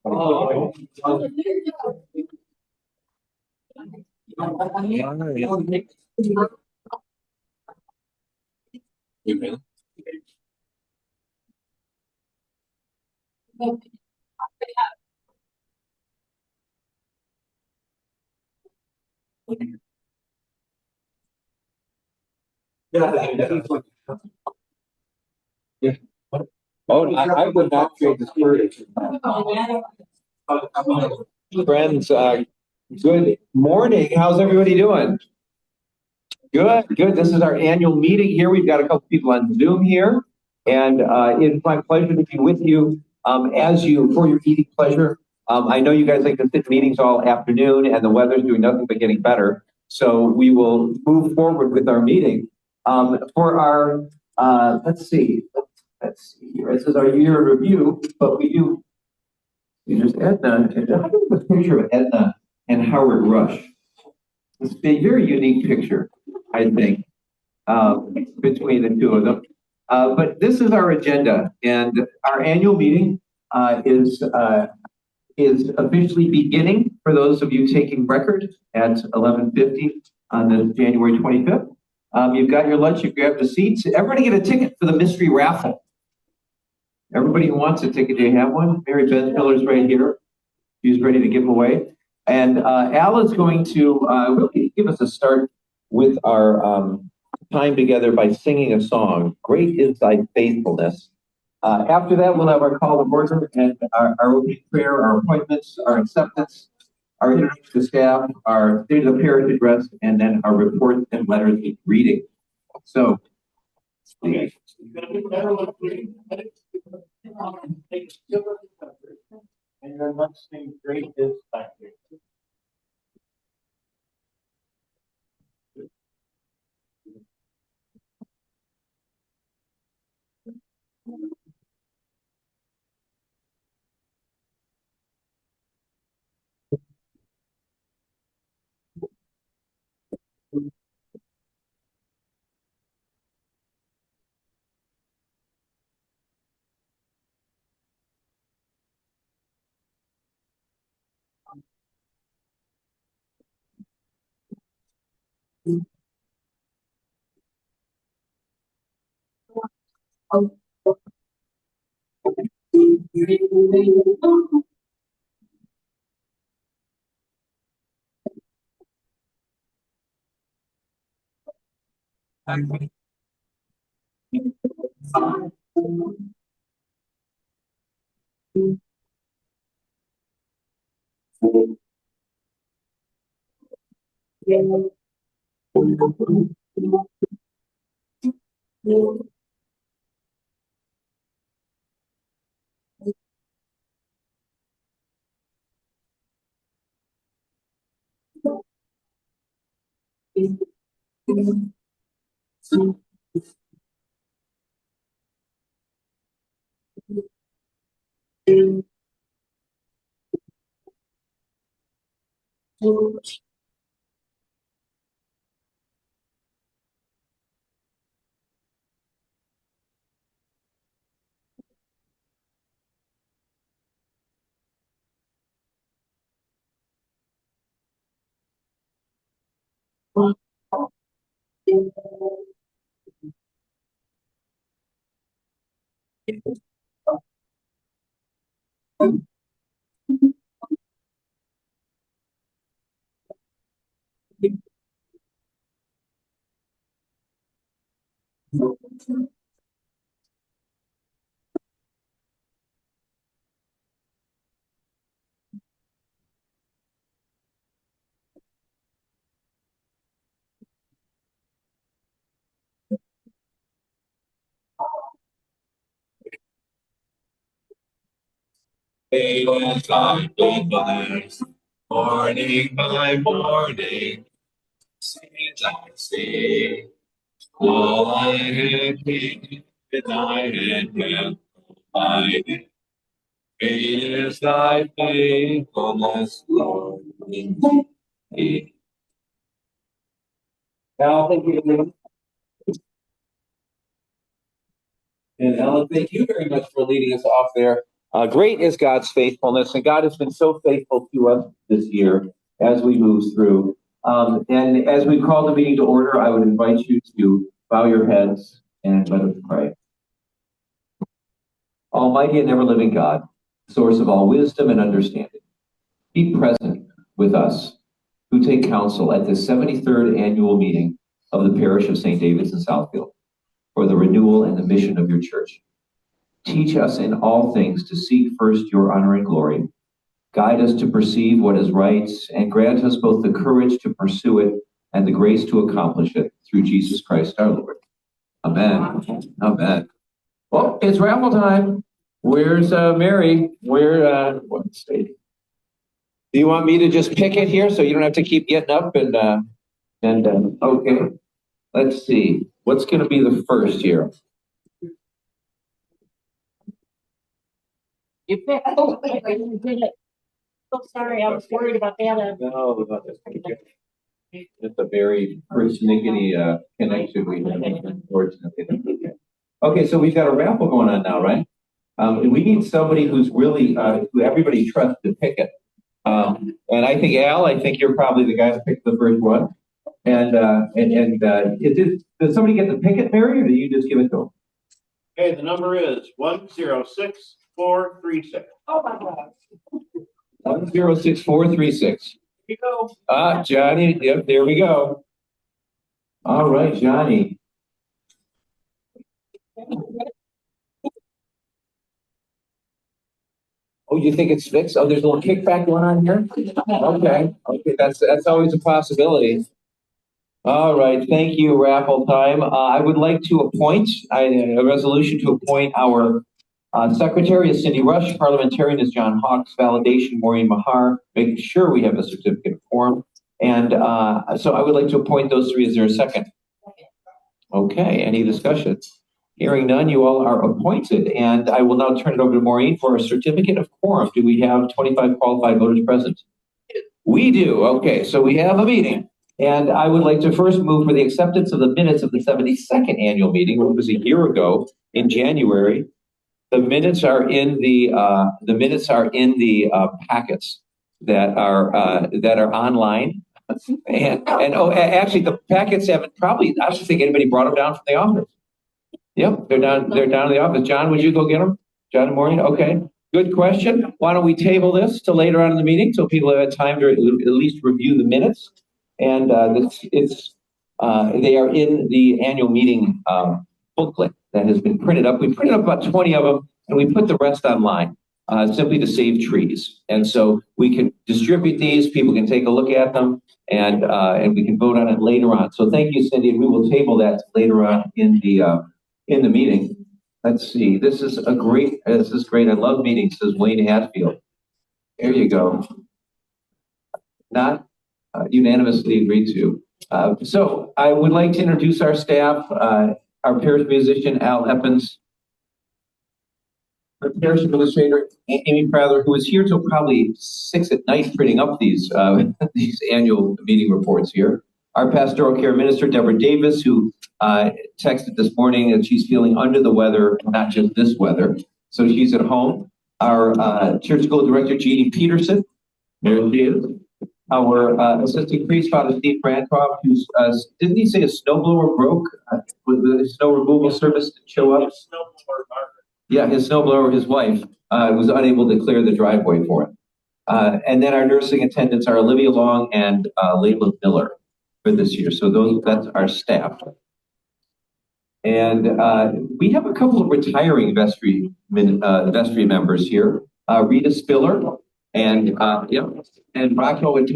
Oh, yeah. Oh, I would not trade this word. Friends, good morning. How's everybody doing? Good, good. This is our annual meeting here. We've got a couple people on Zoom here, and it's my pleasure to be with you for your eating pleasure. I know you guys like to sit in meetings all afternoon, and the weather's doing nothing but getting better. So we will move forward with our meeting. For our, let's see here. This is our year review, but we do. There's Edna. How do we have a picture of Edna and Howard Rush? It's a very unique picture, I think, between the two of them. But this is our agenda, and our annual meeting is officially beginning for those of you taking record at 11:50 on the January 25th. You've got your lunch, you've grabbed the seats. Everybody get a ticket for the mystery raffle. Everybody who wants a ticket, do you have one? Mary Beth Miller's right here. She's ready to give them away. And Al is going to really give us a start with our time together by singing a song, Great is Thy Faithfulness. After that, we'll have our call to order and our opening prayer, our appointments, our acceptance, our introduction to staff, our state of the parish address, and then our reports and letters of reading. So, and then let's sing Great is Thy Faithfulness. Faithfulness, faithfulness, morning by morning, since I see all I have been, that I had held provided. Great is thy faithfulness, Lord, indeed. Al, thank you. And Ellen, thank you very much for leading us off there. Great is God's faithfulness, and God has been so faithful to us this year as we move through. And as we call the meeting to order, I would invite you to bow your heads and let us pray. Almighty and ever-living God, source of all wisdom and understanding, be present with us who take counsel at the 73rd annual meeting of the parish of St. David's in Southfield for the renewal and the mission of your church. Teach us in all things to seek first your honor and glory. Guide us to perceive what is right, and grant us both the courage to pursue it and the grace to accomplish it through Jesus Christ our Lord. Amen. Amen. Well, it's raffle time. Where's Mary? What state? Do you want me to just pick it here so you don't have to keep getting up and okay. Let's see. What's going to be the first here? You pick. Oh, you did it. Oh, sorry, I was worried about that. No, that's just a very persnickety connection we have, unfortunately. Okay, so we've got a raffle going on now, right? We need somebody who's really who everybody trusts to pick it. And I think Al, I think you're probably the guy to pick the first one. And does somebody get to pick it, Mary, or do you just give it to them? Okay, the number is 106436. Oh my God. 106436. Here you go. Johnny, yep, there we go. All right, Johnny. Oh, you think it's fixed? Oh, there's a little kickback going on here? Okay, that's always a possibility. All right, thank you, raffle time. I would like to appoint a resolution to appoint our secretary is Cindy Rush, parliamentarian is John Hawks, validation Maureen Mahar, making sure we have a certificate of quorum. And so I would like to appoint those three. Is there a second? Okay, any discussion? Hearing none, you all are appointed. And I will now turn it over to Maureen for a certificate of quorum. Do we have 25 qualified voters present? We do. Okay, so we have a meeting. And I would like to first move for the acceptance of the minutes of the 72nd annual meeting, which was a year ago in January. The minutes are in the packets that are online. And oh, actually, the packets haven't probably. I don't think anybody brought them down from the office. Yep, they're down in the office. John, would you go get them? John and Maureen. Okay, good question. Why don't we table this till later on in the meeting so people have had time to at least review the minutes? And they are in the annual meeting booklet that has been printed up. We printed up about 20 of them, and we put the rest online simply to save trees. And so we can distribute these. People can take a look at them, and we can vote on it later on. So thank you, Cindy, and we will table that later on in the meeting. Let's see. This is great. I love meetings. Says Wayne Hatfield. There you go. Not unanimously agreed to. So I would like to introduce our staff, our parish musician, Al Eppens, our parish administrator, Amy Prather, who is here till probably 6 at night printing up these annual meeting reports here. Our pastoral care minister, Deborah Davis, who texted this morning that she's feeling under the weather, not just this weather, so she's at home. Our church school director, Jeannie Peterson, there she is. Our assistant priest, Father Steve Brancroft, who's, didn't he say a snowblower broke with the snow removal service to show up? Yeah, his snowblower, his wife, was unable to clear the driveway for him. And then our nursing attendants are Olivia Long and Layla Miller for this year. So that's our staff. And we have a couple of retiring vestry members here. Rita Spiller and Rocco and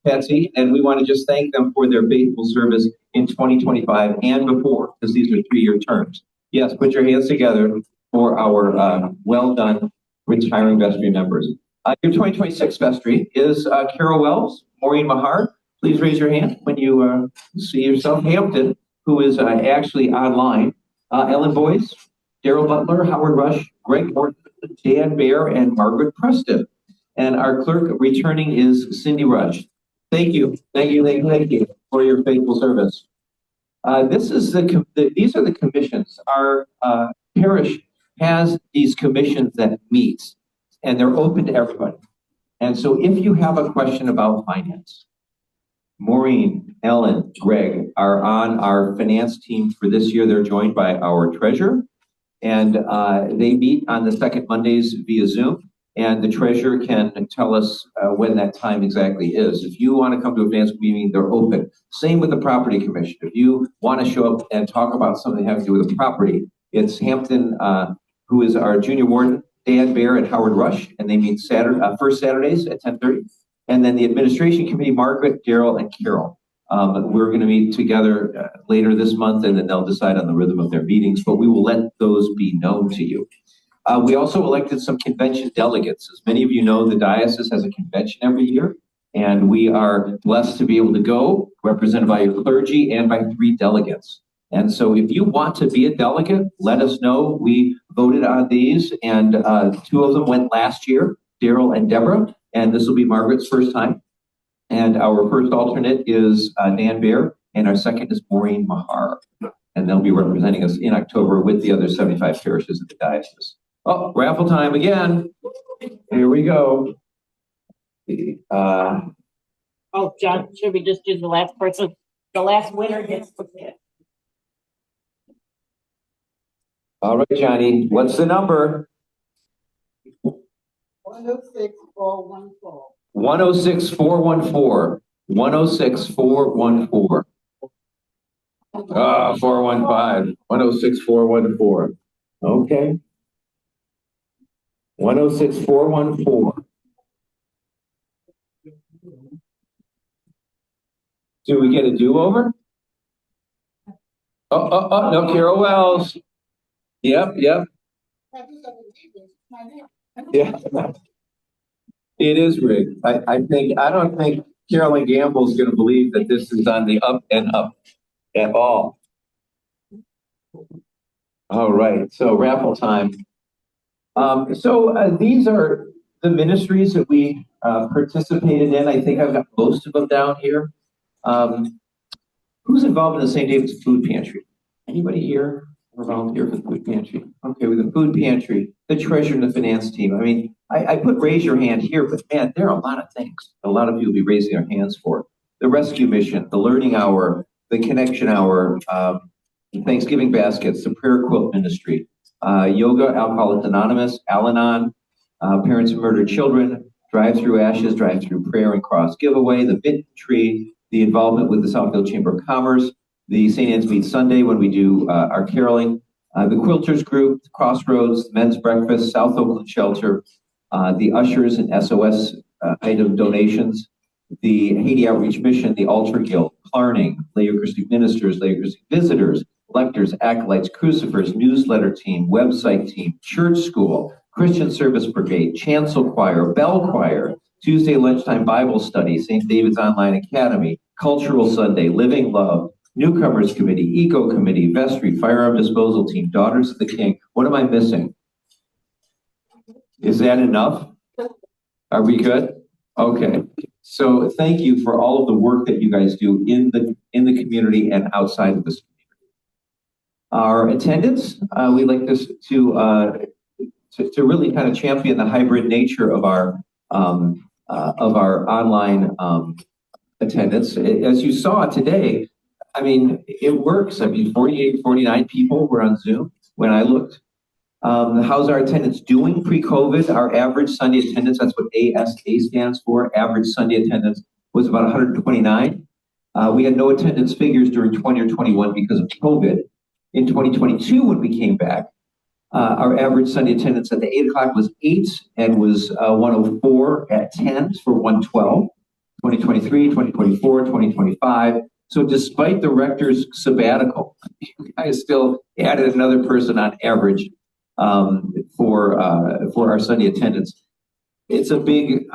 Patsy, and we want to just thank them for their faithful service in 2025 and before, because these are 3-year terms. Yes, put your hands together for our well done retiring vestry members. Your 2026 vestry is Carol Wells, Maureen Mahar. Please raise your hand when you see yourself. Hampton, who is actually online. Ellen Boyce, Daryl Butler, Howard Rush, Greg Morton, Dan Bear, and Margaret Preston. And our clerk returning is Cindy Rush. Thank you. Thank you. Thank you. Thank you. for your faithful service. These are the commissions. Our parish has these commissions that meet, and they're open to everybody. And so if you have a question about finance, Maureen, Ellen, Greg are on our finance team for this year. They're joined by our treasurer, and they meet on the second Mondays via Zoom. And the treasurer can tell us when that time exactly is. If you want to come to a finance meeting, they're open. Same with the property commission. If you want to show up and talk about something having to do with the property, it's Hampton, who is our junior warden, Dan Bear and Howard Rush, and they meet first Saturdays at 10:30. And then the administration committee, Margaret, Daryl, and Carol. We're going to meet together later this month, and then they'll decide on the rhythm of their meetings, but we will let those be known to you. We also elected some convention delegates. As many of you know, the diocese has a convention every year, and we are blessed to be able to go, represented by your clergy and by 3 delegates. And so if you want to be a delegate, let us know. We voted on these, and 2 of them went last year, Daryl and Deborah, and this will be Margaret's first time. And our first alternate is Dan Bear, and our second is Maureen Mahar. And they'll be representing us in October with the other 75 parishes of the diocese. Oh, raffle time again. Here we go. Oh, John, should we just do the last person? The last winner gets the gift. All right, Johnny, what's the number? 106414. 106414. 106414. 415. 106414. Okay. 106414. Do we get a do-over? No, Carol Wells. Yep. Yeah. It is rigged. I don't think Carolyn Gamble is going to believe that this is on the up and up at all. All right, so raffle time. These are the ministries that we participated in. I think I've got most of them down here. Who's involved in the St. David's Food Pantry? Anybody here volunteer for the food pantry? Okay, with the food pantry, the treasurer and the finance team. I mean, I put raise your hand here, but man, there are a lot of things a lot of you will be raising their hands for. The rescue mission, the learning hour, the connection hour, Thanksgiving baskets, the prayer quilt ministry, yoga, Alcoholics Anonymous, Al-Anon, parents of murdered children, drive-through ashes, drive-through prayer and cross giveaway, the Bit Tree, the involvement with the Southfield Chamber of Commerce, the St. Anne's Meat Sunday when we do our caroling, the Quilters Group, Crossroads, Men's Breakfast, South Oakland Shelter, the Ushers and SOS item donations, the Haiti Outreach Mission, the Altar Guild, Clarning, Lay Eucharistic Ministers, Lay Eucharistic Visitors, Lectors, Acolytes, Crucifers, Newsletter Team, Website Team, Church School, Christian Service Brigade, Chancel Choir, Bell Choir, Tuesday Lunchtime Bible Study, St. David's Online Academy, Cultural Sunday, Living Love, Newcomers Committee, Eco Committee, Vestry, Firearm Disposal Team, Daughters of the King. What am I missing? Is that enough? Are we good? Okay. So thank you for all of the work that you guys do in the community and outside of this community. Our attendance, we like this to really kind of champion the hybrid nature of our online attendance. As you saw today, I mean, it works. I mean, 48, 49 people were on Zoom when I looked. How's our attendance doing pre-COVID? Our average Sunday attendance, that's what ASA stands for, average Sunday attendance, was about 129. We had no attendance figures during 20 or 21 because of COVID. In 2022, when we came back, our average Sunday attendance at the 8 o'clock was 8 and was 104 at 10 for 112. 2023, 2024, 2025. So despite the rector's sabbatical, you guys still added another person on average for our Sunday attendance. It's a big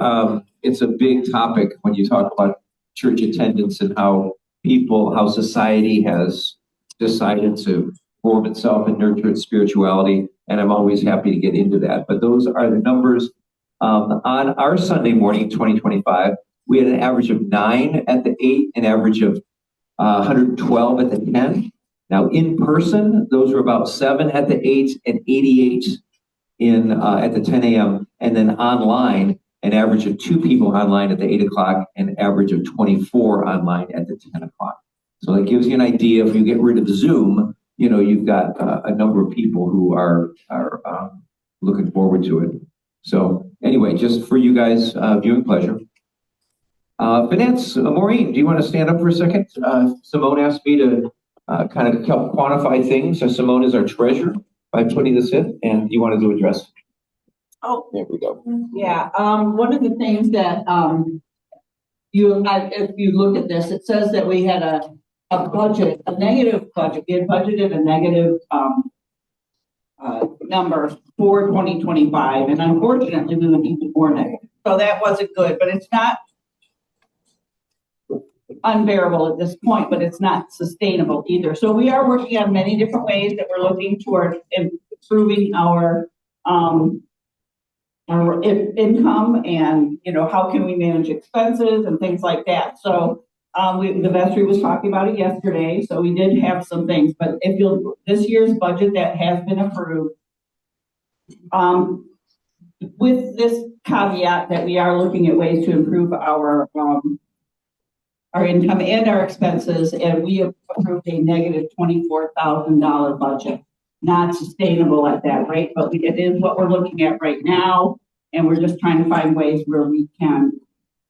topic when you talk about church attendance and how society has decided to form itself and nurture its spirituality. And I'm always happy to get into that. But those are the numbers. On our Sunday morning, 2025, we had an average of 9 at the 8, an average of 112 at the 10. Now, in person, those were about 7 at the 8 and 88 at the 10 a.m. And then online, an average of 2 people online at the 8 o'clock, and an average of 24 online at the 10 o'clock. So that gives you an idea. If you get rid of Zoom, you've got a number of people who are looking forward to it. So anyway, just for you guys, viewing pleasure. Finance, Maureen, do you want to stand up for a second? Simone asked me to kind of help quantify things. So Simone is our treasurer by putting this in, and you wanted to address. Oh, There we go. yeah, one of the things that, if you look at this, it says that we had a budget, a negative budget. We had budgeted a negative, number for 2025, and unfortunately, we went even more negative. So that wasn't good, but it's not unbearable at this point, but it's not sustainable either. So we are working on many different ways that we're looking toward improving our income, and how can we manage expenses and things like that. So the vestry was talking about it yesterday, so we did have some things. But this year's budget that has been approved, with this caveat that we are looking at ways to improve our income and our expenses, and we have approved a negative $24,000 budget. Not sustainable at that rate, but it is what we're looking at right now, and we're just trying to find ways where we can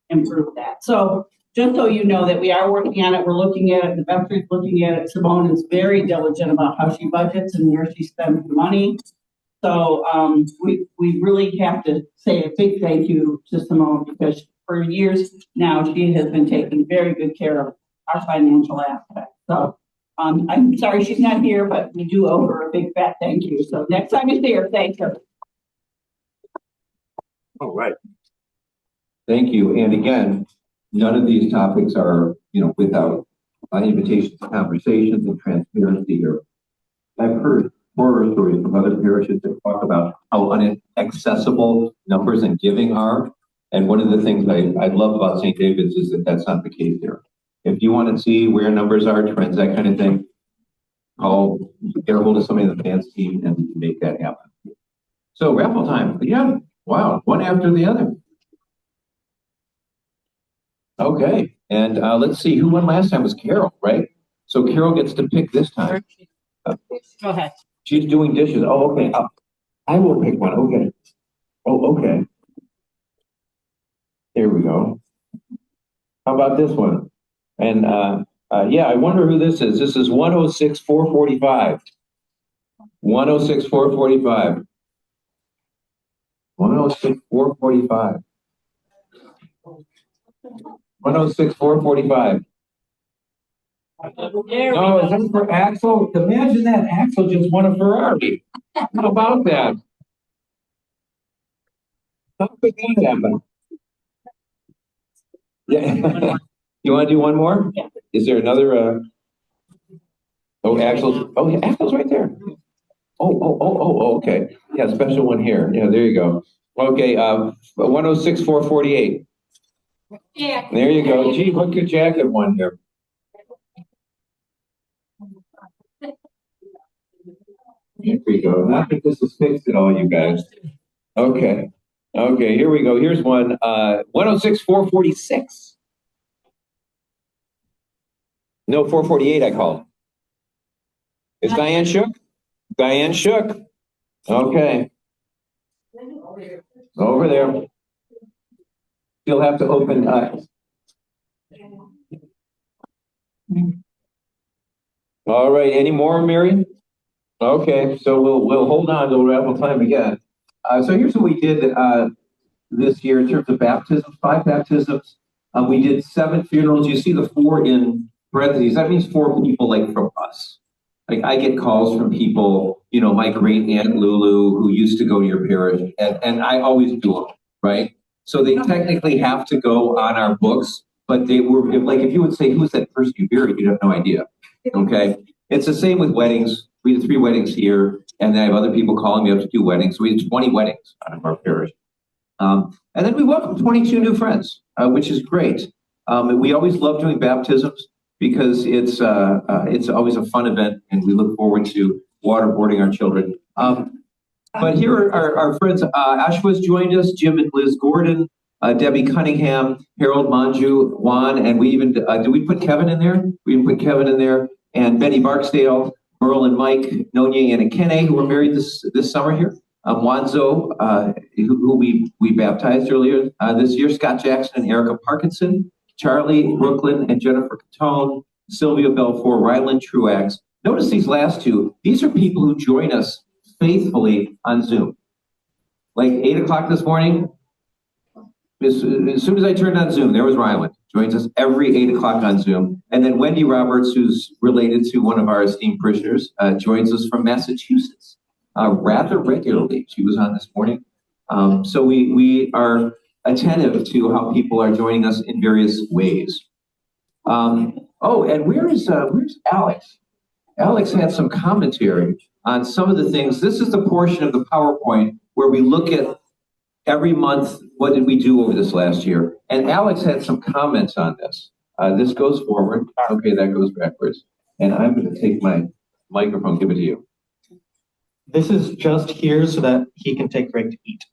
improve that. So just so you know that we are working on it, we're looking at it, the vestry's looking at it. Simone is very diligent about how she budgets and where she spends the money. So we really have to say a big thank you to Simone, because for years now she has been taking very good care of our financial aspect. So I'm sorry she's not here, but we do owe her a big fat thank you. So next time you see her, thank her. All right. Thank you. And again, none of these topics are, without invitations to conversations and transparency here. I've heard horror stories from other parishes that talk about how inaccessible numbers and giving are. And one of the things I love about St. David's is that that's not the case here. If you want to see where numbers are, trends, that kind of thing, get a hold of somebody in the finance team and make that happen. So raffle time again. Wow, one after the other. Okay, and let's see, who won last time was Carol, right? So Carol gets to pick this time. Go ahead. She's doing dishes. Oh, okay. I will pick one. Okay. Oh, okay. Here we go. How about this one? And yeah, I wonder who this is. This is 106-445. 106-445. 106-445. 106-445. There we Oh, is go. that for Axel? Imagine that. Axel just won a Ferrari. How about that? How could that happen? Yeah. You want to do one more? Yeah. Is there another? Oh, Axel's. Oh, yeah, Axel's right there. Oh, okay. Yeah, special one here. Yeah, there you go. Okay, 106-448. Yeah. There you go. Gee, what could Jack have won here? Here we go. Not that this is fixed at all, you guys. Okay. Okay, here we go. Here's one. 106-446. No, 448 I called. Is Diane Shook? Diane Shook. Okay. Over there. You'll have to open. All right. Any more, Mary? Okay. So we'll hold on till raffle time again. So here's what we did this year in terms of baptisms. 5 baptisms. We did 7 funerals. You see the 4 in parentheses. That means 4 people like from us. Like I get calls from people, my great aunt Lulu who used to go to your parish, and I always do them, right? So they technically have to go on our books, but they were like if you would say who's that person you buried, you'd have no idea. Okay, it's the same with weddings. We did 3 weddings here, and then I have other people calling me up to do weddings. So we did 20 weddings out of our parish, and then we welcomed 22 new friends, which is great. We always love doing baptisms. because it's always a fun event, and we look forward to waterboarding our children. But here are our friends. Ashwa's joined us, Jim and Liz Gordon, Debbie Cunningham, Harold Manju, Juan, and we even, do we put Kevin in there? We even put Kevin in there, and Betty Barksdale, Merle and Mike, Nonya and Akene, who were married this summer here. Wanzo, who we baptized earlier this year, Scott Jackson and Erica Parkinson, Charlie, Brooklyn, and Jennifer Catone, Sylvia Belfour, Ryland Truax. Notice these last two. These are people who join us faithfully on Zoom. Like 8 o'clock this morning, as soon as I turned on Zoom, there was Ryland. Joins us every 8 o'clock on Zoom. And then Wendy Roberts, who's related to one of our esteemed parishioners, joins us from Massachusetts rather regularly. She was on this morning. So we are attentive to how people are joining us in various ways. Oh, and where's Alex? Alex had some commentary on some of the things. This is the portion of the PowerPoint where we look at every month, what did we do over this last year? And Alex had some comments on this. This goes forward. Okay, that goes backwards. And I'm going to take my microphone, give it to you. This is just here so that he can take a break to eat.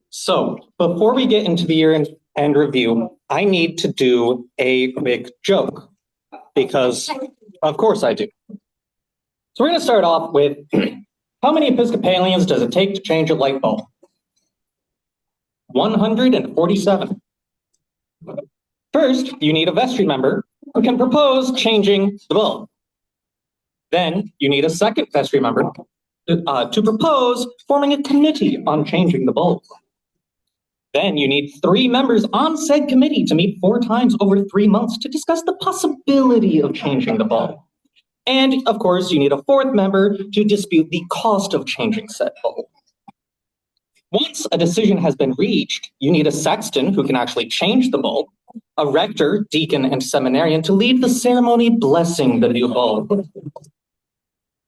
So before we get into the year-end review, I need to do a quick joke because of course I do. So we're going to start off with how many Episcopalians does it take to change a light bulb? 147. First, you need a vestry member who can propose changing the bulb. Then you need a second vestry member to propose forming a committee on changing the bulb. Then you need 3 members on said committee to meet 4 times over 3 months to discuss the possibility of changing the bulb. And of course, you need a 4th member to dispute the cost of changing said bulb. Once a decision has been reached, you need a sexton who can actually change the bulb, a rector, deacon, and seminarian to lead the ceremony blessing the new bulb.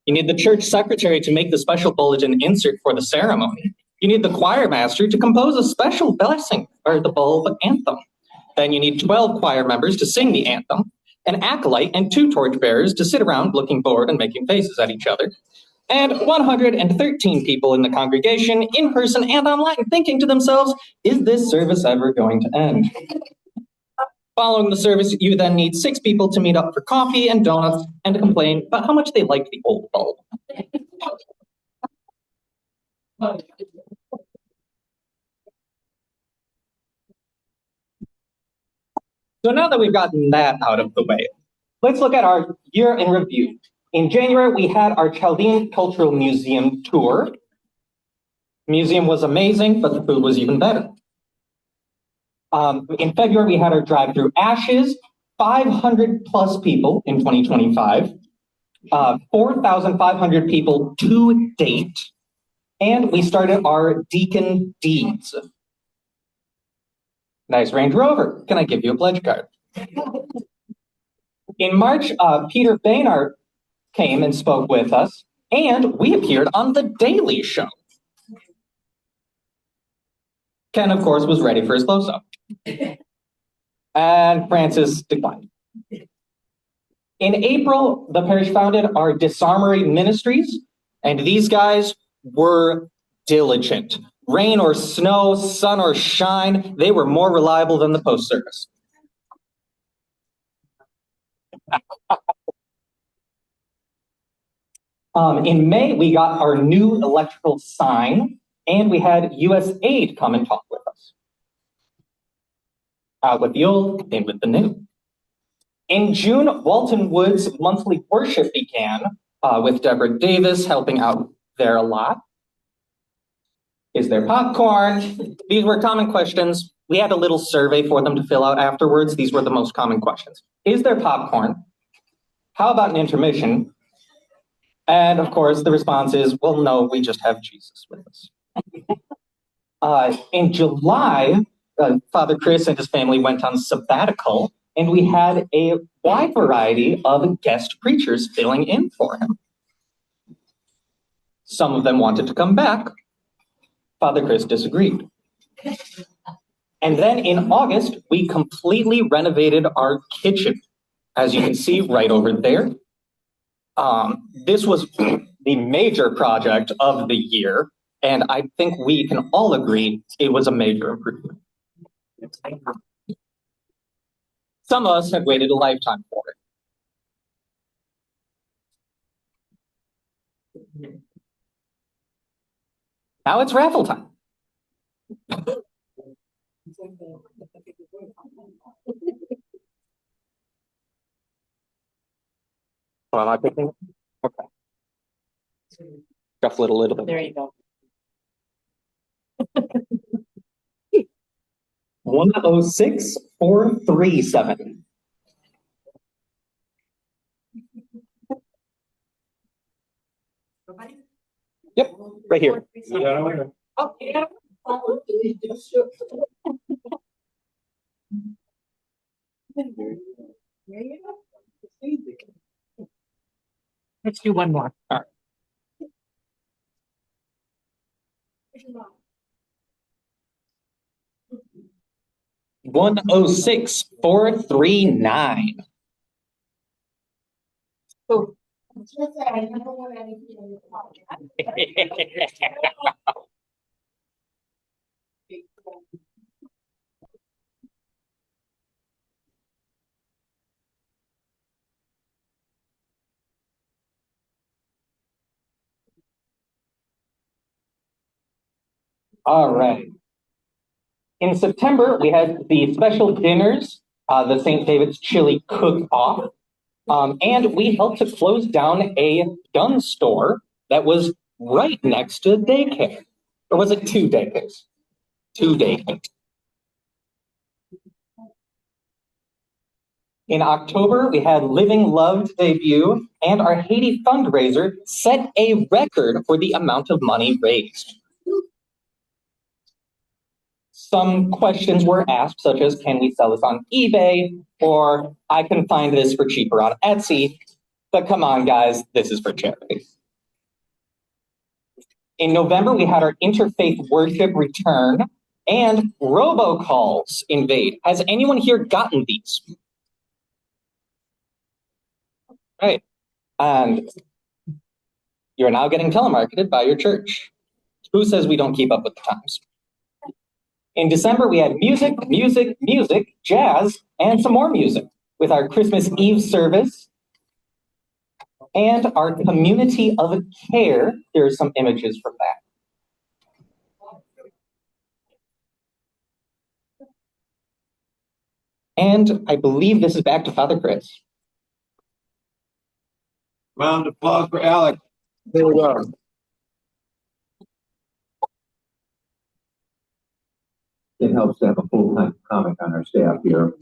You need the church secretary to make the special bulletin insert for the ceremony. You need the choir master to compose a special blessing for the bulb anthem. Then you need 12 choir members to sing the anthem, an acolyte and 2 torchbearers to sit around looking bored and making faces at each other, and 113 people in the congregation, in person and online, thinking to themselves, is this service ever going to end? Following the service, you then need 6 people to meet up for coffee and donuts and to complain about how much they like the old bulb. So now that we've gotten that out of the way, let's look at our year in review. In January, we had our Chaldean Cultural Museum tour. The museum was amazing, but the food was even better. In February, we had our drive through Ashes, 500 plus people in 2025, 4,500 people to date, and we started our Deacon Deeds. Nice Range Rover. Can I give you a pledge card? In March, Peter Baynard came and spoke with us, and we appeared on The Daily Show. Ken, of course, was ready for his close-up. And Francis declined. In April, the parish founded our Disarmory Ministries, and these guys were diligent. Rain or snow, sun or shine, they were more reliable than the post service. In May, we got our new electrical sign, and we had USAID come and talk with us. Out with the old, in with the new. In June, Walton Woods monthly worship began with Deborah Davis helping out there a lot. Is there popcorn? These were common questions. We had a little survey for them to fill out afterwards. These were the most common questions. Is there popcorn? How about an intermission? And of course, the response is, well, no, we just have Jesus with us. In July, Father Chris and his family went on sabbatical, and we had a wide variety of guest preachers filling in for him. Some of them wanted to come back. Father Chris disagreed. And then in August, we completely renovated our kitchen. As you can see right over there. This was the major project of the year, and I think we can all agree it was a major improvement. Some of us have waited a lifetime for it. Now it's raffle time. What am I picking? Okay. Shuffle it a little bit. There you go. 106437. Yep, right here. Okay. Let's do one more. All right. 106439. Oh. All right. In September, we had the special dinners, the St. David's Chili Cook-Off, and we helped to close down a gun store that was right next to daycare. Or was it 2 daycares? 2 daycares. In October, we had Living Loved debut, and our Haiti fundraiser set a record for the amount of money raised. Some questions were asked, such as, can we sell this on eBay? Or I can find this for cheaper on Etsy. But come on, guys, this is for charity. In November, we had our interfaith worship return and robocalls invade. Has anyone here gotten these? Right. And you're now getting telemarketed by your church. Who says we don't keep up with the times? In December, we had music, jazz, and some more music with our Christmas Eve service and our community of care. There are some images from that. And I believe this is back to Father Chris. Round of applause for Alex. There we go. It helps to have a full-time comic on our staff here.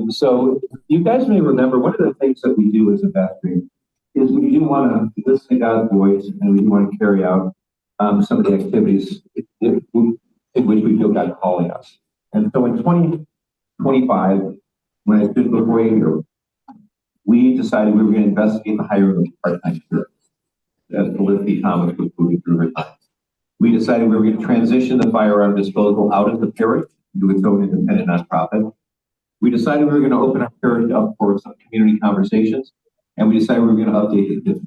So you guys may remember one of the things that we do as a vestry is we do want to listen to God's voice, and we do want to carry out some of the activities in which we feel God calling us. And so in 2025, when I stood before you here, we decided we were going to investigate the hiring of part-time curates as Felicity Thomas was moving through her time. We decided we were going to transition the firearm disposal out of the parish into its own independent nonprofit. We decided we were going to open our parish up for some community conversations, and we decided we were going to update it.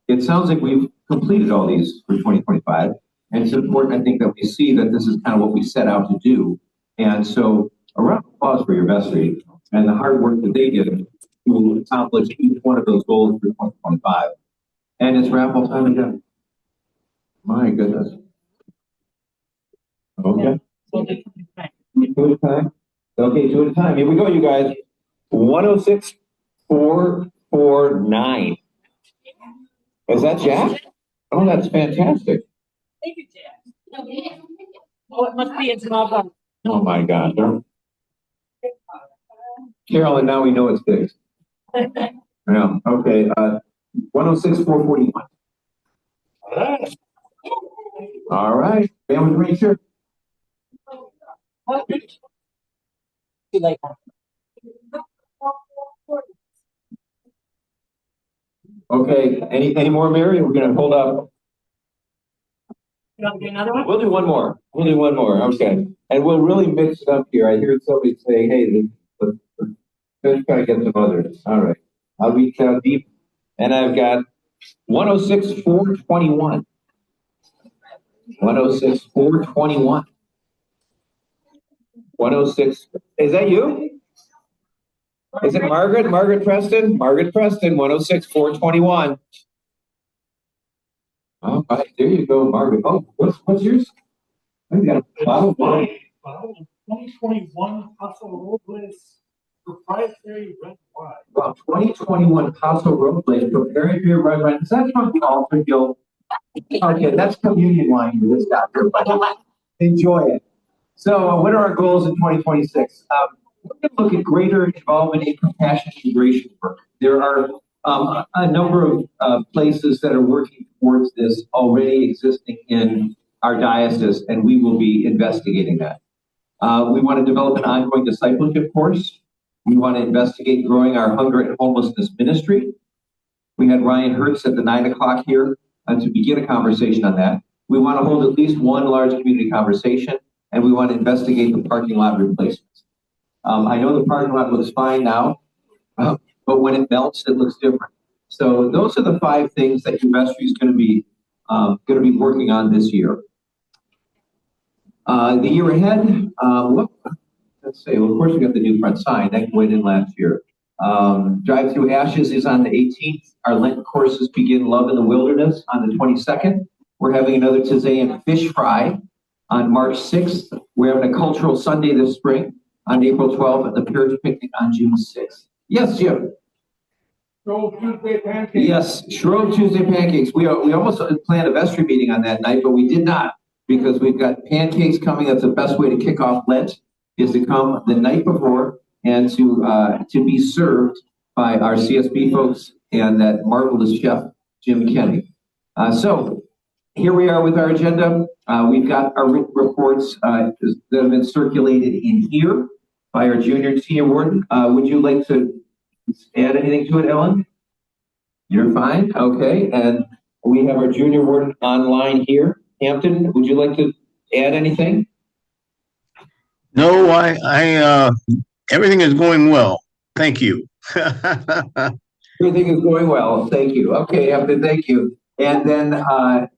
It sounds like we've completed all these for 2025, and it's important, I think, that we see that this is kind of what we set out to do. And so a round of applause for your vestry and the hard work that they did to accomplish each one of those goals for 2025. And it's raffle time again. My goodness. Okay. Two at a time. Okay, 2 at a time. Here we go, you guys. 106449. Is that Jack? Oh, that's fantastic. Thank you, Jack. Oh, it must be its mother. Oh my God. Carolyn, now we know it's fixed. Yeah. Okay. 106441. All right. Family green shirt. You like Okay. Any more, Mary? We're gonna hold up. You want to do another one? We'll do one more. Okay. And we'll really mix it up here. I hear somebody saying, hey, let's try to get some others. All right. I'll reach down deep. And I've got 106, 421. 106, 421. 106. Is that you? Is it Margaret? Margaret Preston? Margaret Preston, 106, 421. All right, there you go, Margaret. Oh, what's yours? I got a bottle of wine. 2021 Paso Robles proprietary red wine. Well, 2021 Paso Robles preparing your red wine. Is that from the altar guild? Okay, that's communion wine for this doctor, but enjoy it. So, what are our goals in 2026? We're going to look at greater involvement in compassion integration work. There are a number of places that are working towards this already existing in our diocese, and we will be investigating that. We want to develop an ongoing discipleship course. We want to investigate growing our hunger and homelessness ministry. We had Ryan Hertz at the 9 o'clock here to begin a conversation on that. We want to hold at least one large community conversation, and we want to investigate the parking lot replacements. I know the parking lot looks fine now, but when it melts, it looks different. So those are the 5 things that your vestry is going to be working on this year. The year ahead, let's see. Well, of course, we got the new front sign that went in last year. Drive Through Ashes is on the 18th. Our Lenten courses begin Love in the Wilderness on the 22nd. We're having another Tizayan fish fry on March 6th. We're having a cultural Sunday this spring on April 12th, and the Parish Picnic on June 6th. Yes, Jim. Shrove Tuesday pancakes. Yes, Shrove Tuesday pancakes. We almost planned a vestry meeting on that night, but we did not because we've got pancakes coming. That's the best way to kick off Lent, is to come the night before and to be served by our CSB folks and that marvelous chef, Jim Kenny. So here we are with our agenda. We've got our written reports that have been circulated in here by our junior and senior warden. Would you like to add anything to it, Ellen? You're fine? Okay. And we have our junior warden online here. Hampton, would you like to add anything? No, everything is going well. Thank you. Everything is going well. Thank you. Okay, Hampton, thank you. And then, I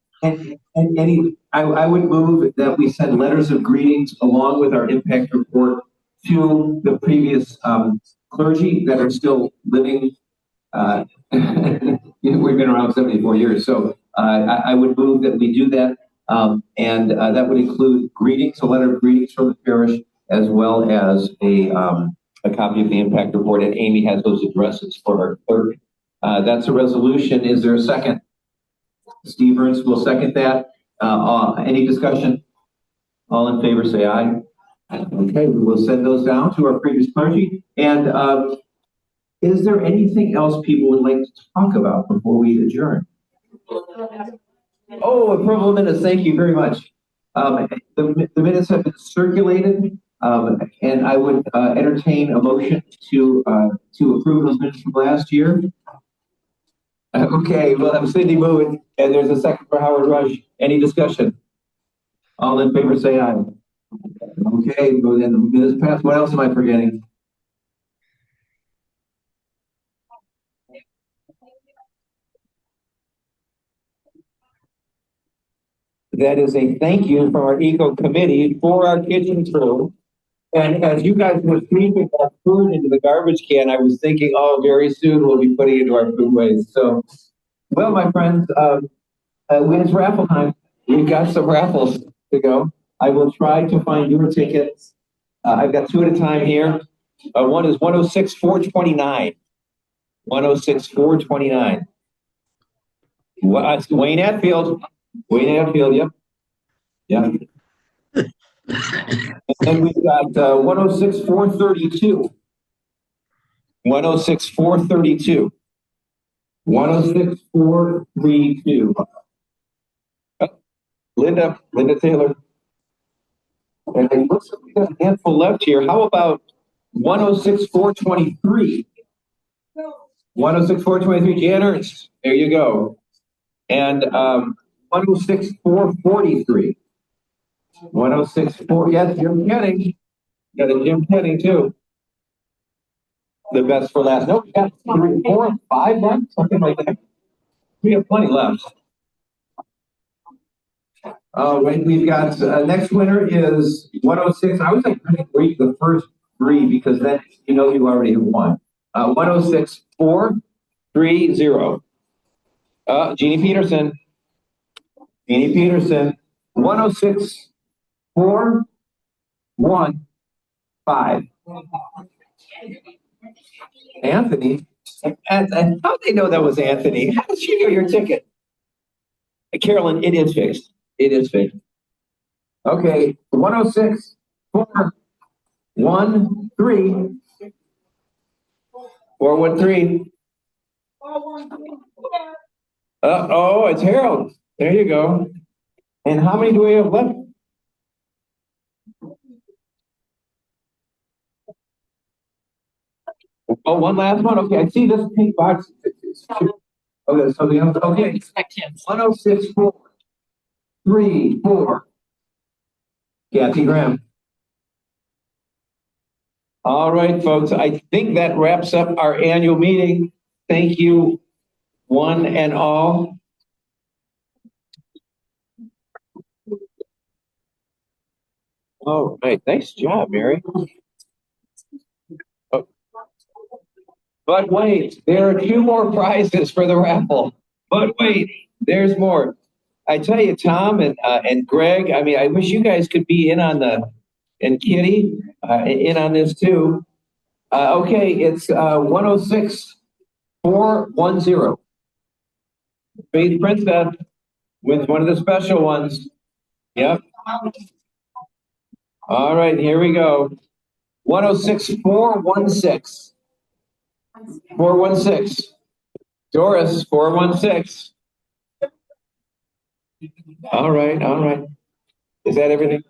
would move that we send letters of greetings along with our impact report to the previous clergy that are still living. We've been around 74 years, so I would move that we do that, and that would include greetings, a letter of greetings from the parish, as well as a copy of the impact report. And Amy has those addresses for our clerk. That's a resolution. Is there a second? Steve Ernst will second that. Any discussion? All in favor, say aye. Okay, we will send those down to our previous clergy. And is there anything else people would like to talk about before we adjourn? Oh, approval of minutes. Thank you very much. The minutes have been circulated, and I would entertain a motion to approve those minutes from last year. Okay, we'll have Cindy move it, and there's a second for Howard Rush. Any discussion? All in favor, say aye. Okay, well then the minutes passed. What else am I forgetting? That is a thank you from our eco committee for our kitchen crew. And as you guys were sweeping that food into the garbage can, I was thinking, oh, very soon we'll be putting it into our food waste. So, well, my friends, it's raffle time. We've got some raffles to go. I will try to find your tickets. I've got 2 at a time here. One is 106, 429. 106, 429. Wayne Atfield. Wayne Atfield, yep. Yeah. And we've got 106, 432. 106, 432. 106, 432. Linda Taylor. And it looks like we got a handful left here. How about 106, 423? 106, 423, Jan Ernst. There you go. And 106, 443. 1064, yes, Jim Kenning. Got a Jim Kenning too. The best for last. Nope, we got 3, 4, 5 left, something like that. We have plenty left. Right, we've got, next winner is 106. I was like, going to read the first 3 because then you know you already have won. 106, 4, 3, 0. Jeannie Peterson. Jeannie Peterson. 106, 4, 1, 5. Anthony? And how'd they know that was Anthony? How did she know your ticket? Carolyn, it is fixed. It is fixed. Okay, 106, 4, 1, 3. 413. Oh, it's Harold. There you go. And how many do we have left? Oh, one last one. Okay, I see this pink box. Oh, there's something else. Okay, Expect him. 106, 4, 3, 4. Kathy Graham. All right, folks. I think that wraps up our annual meeting. Thank you, one and all. All right, nice job, Mary. Oh. But wait, there are 2 more prizes for the raffle. But wait, there's more. I tell you, Tom and Greg. I mean, I wish you guys could be in on and Kitty in on this too. Okay, it's 106, 410. Faith Princess wins one of the special ones. Yep. All right, here we go. 106, 416. 416. Doris, 416. All right, all right. Is that everything?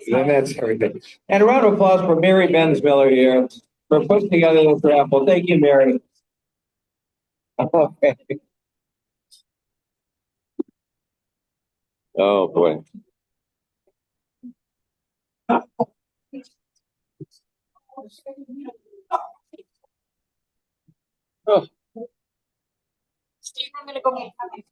Then that's everything. And a round of applause for Mary Bensmiller here for putting together this raffle. Thank you, Mary. Okay. Oh, boy. Oh. Steve, I'm gonna go make copies.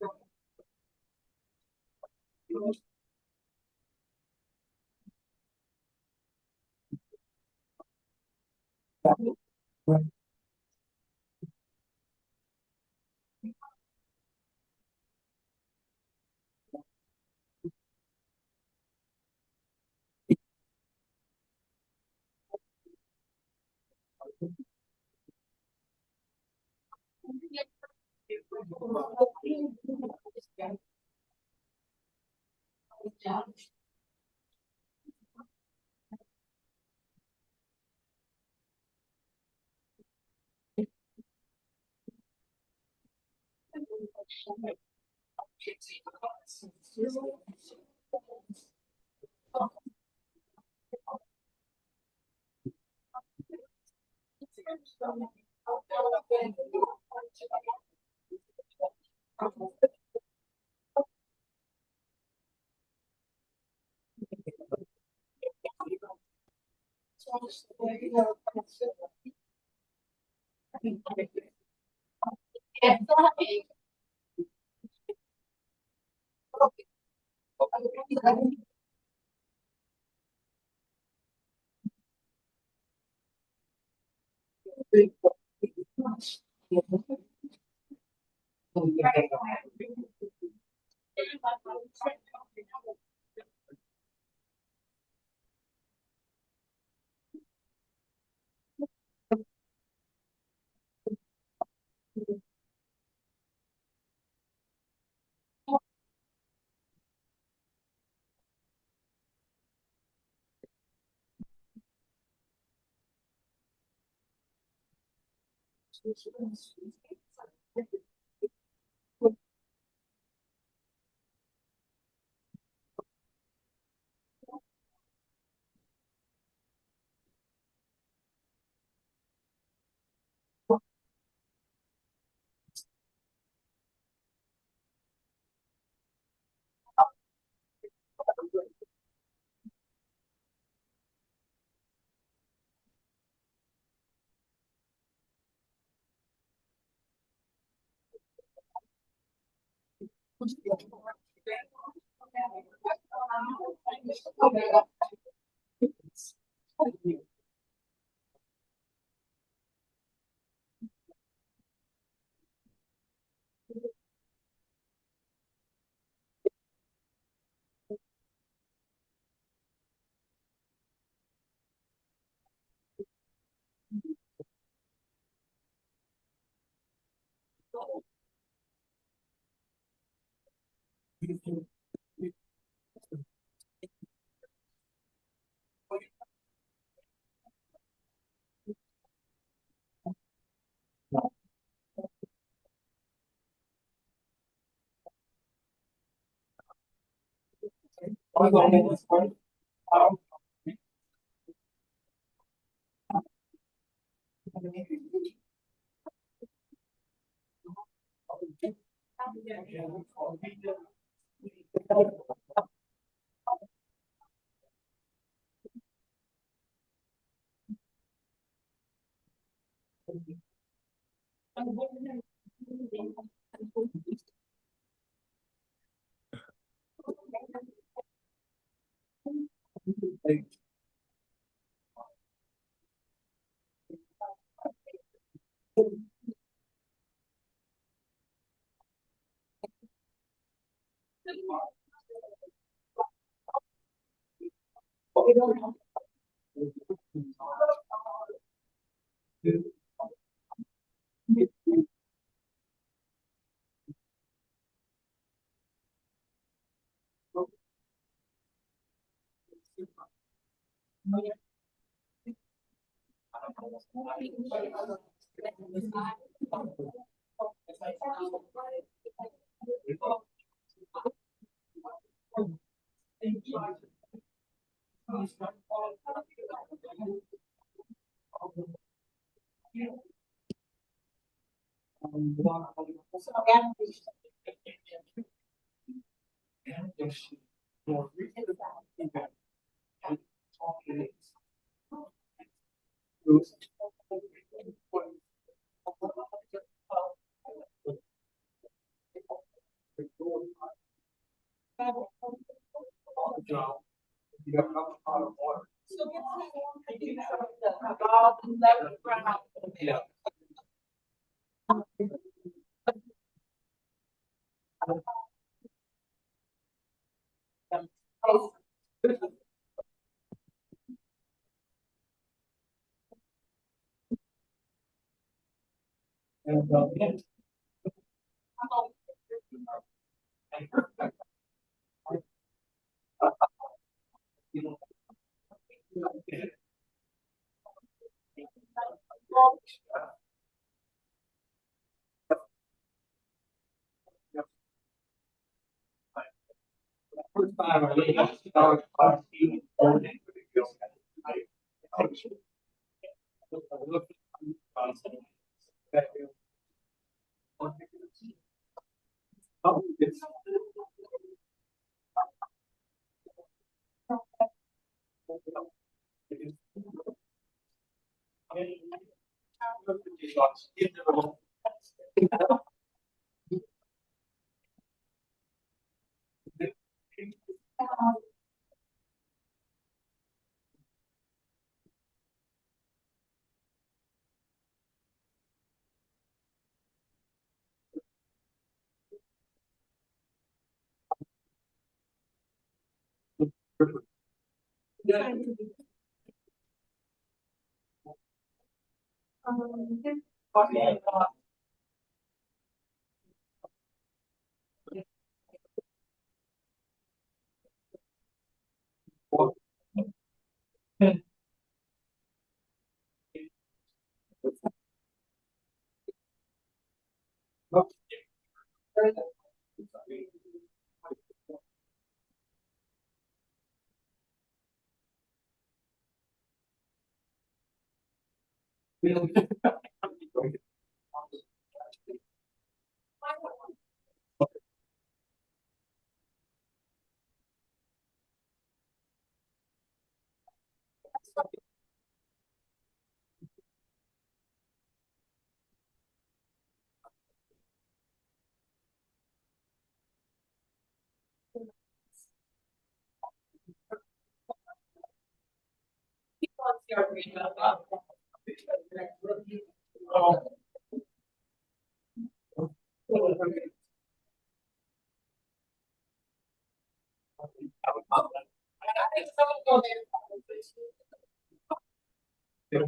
Yeah.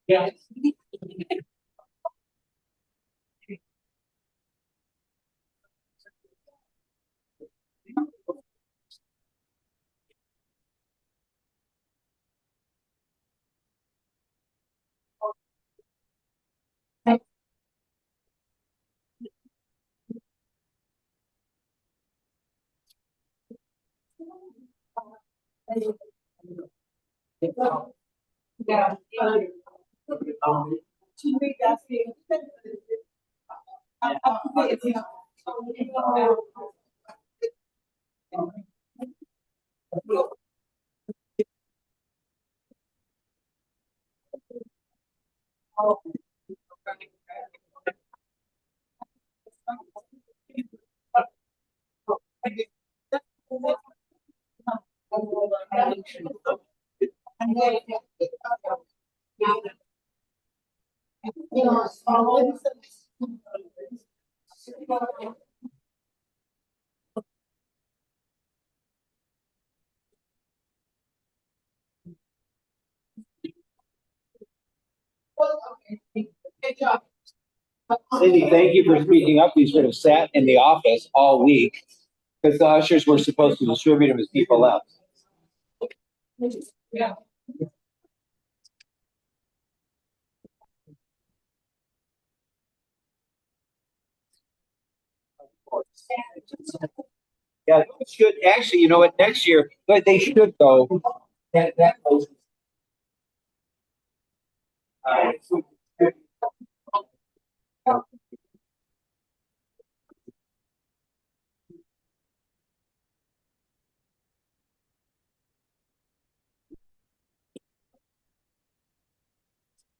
Yeah. Cindy, thank you for speaking up. We sort of sat in the office all week because the ushers were supposed to distribute them as people left. Yeah. Yeah, it should actually, you know what, next year, but they should go. That goes. All right.